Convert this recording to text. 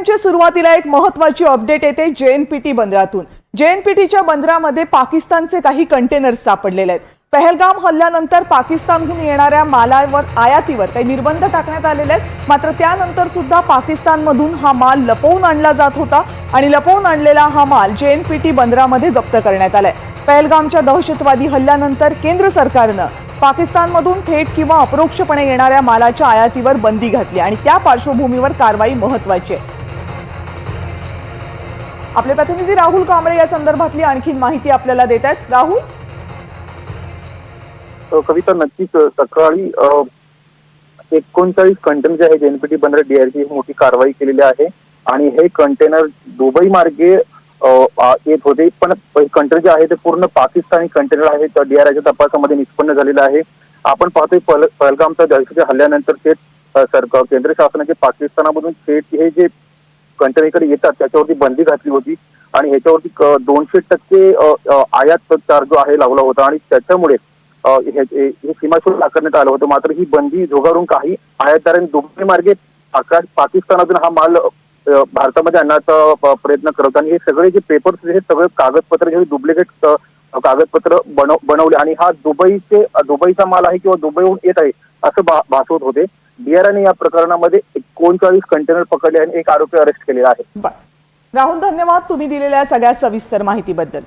बुलेटिनच्या सुरुवातीला एक महत्त्वाची अपडेट येते जेएनपीटी बंदरातून। जेएनपीटीच्या बंदरामध्ये पाकिस्तानचे काही कंटेनर्स सापडलेले आहेत। पहलगाम हल्ल्यानंतर पाकिस्तानहून येणाऱ्या मालावर आयातीवर काही निर्बंध टाकण्यात आलेले आहेत, मात्र त्यानंतर सुद्धा पाकिस्तानमधून हा माल लपवून आणला जात होता आणि लपवून आणलेला हा माल जेएनपीटी बंदरामध्ये जप्त करण्यात आलाय। पहलगामच्या दहशतवादी हल्ल्यानंतर केंद्र सरकारने पाकिस्तानमधून थेट किंवा अपरोक्षपणे येणाऱ्या मालाच्या आयातीवर बंदी घातली आणि त्या पार्श्वभूमीवर कारवाई महत्त्वाची आहे। आपले प्रतिनिधी राहुल कांबळे या संदर्भातली आणखी माहिती आपल्याला देत आहेत। राहुल, कविता, नक्कीच सकाळी 39 कंटेनर जे आहे जेएनपीटी बंदर डीआरजी मोठी कारवाई केलेली आहे आणि हे कंटेनर दुबई मार्गे येत होते, पण कंटेनर जे आहे ते पूर्ण पाकिस्तानी कंटेनर आहे। डीआरआयच्या तपासामध्ये निष्पन्न झालेलं आहे। आपण पाहतोय पहलगामच्या दहशती हल्ल्यानंतर थेट सरकार केंद्र शासनाचे पाकिस्तानामधून थेट हे जे कंटेनर इकडे येतात त्याच्यावरती बंदी घातली होती आणि ह्याच्यावरती 200% आयात चार्ज जो आहे लावला होता आणि त्याच्यामुळे हे सीमाशुल्क आकारण्यात आलं होतं। मात्र ही बंदी झुगारून काही आयातदारांनी दुबई मार्गे पाकिस्तानातून हा माल भारतामध्ये आणण्याचा प्रयत्न करत आणि हे सगळे जे पेपर्स हे सगळे कागदपत्र जे डुप्लिकेट कागदपत्र बनवले आणि हा दुबईचा माल आहे किंवा दुबईहून येत आहे असं भासवत होते। डीआरआयने या प्रकरणामध्ये 39 कंटेनर पकडले आणि एक आरोपी अरेस्ट केलेला आहे। राहुल, धन्यवाद तुम्ही दिलेल्या सगळ्या सविस्तर माहितीबद्दल।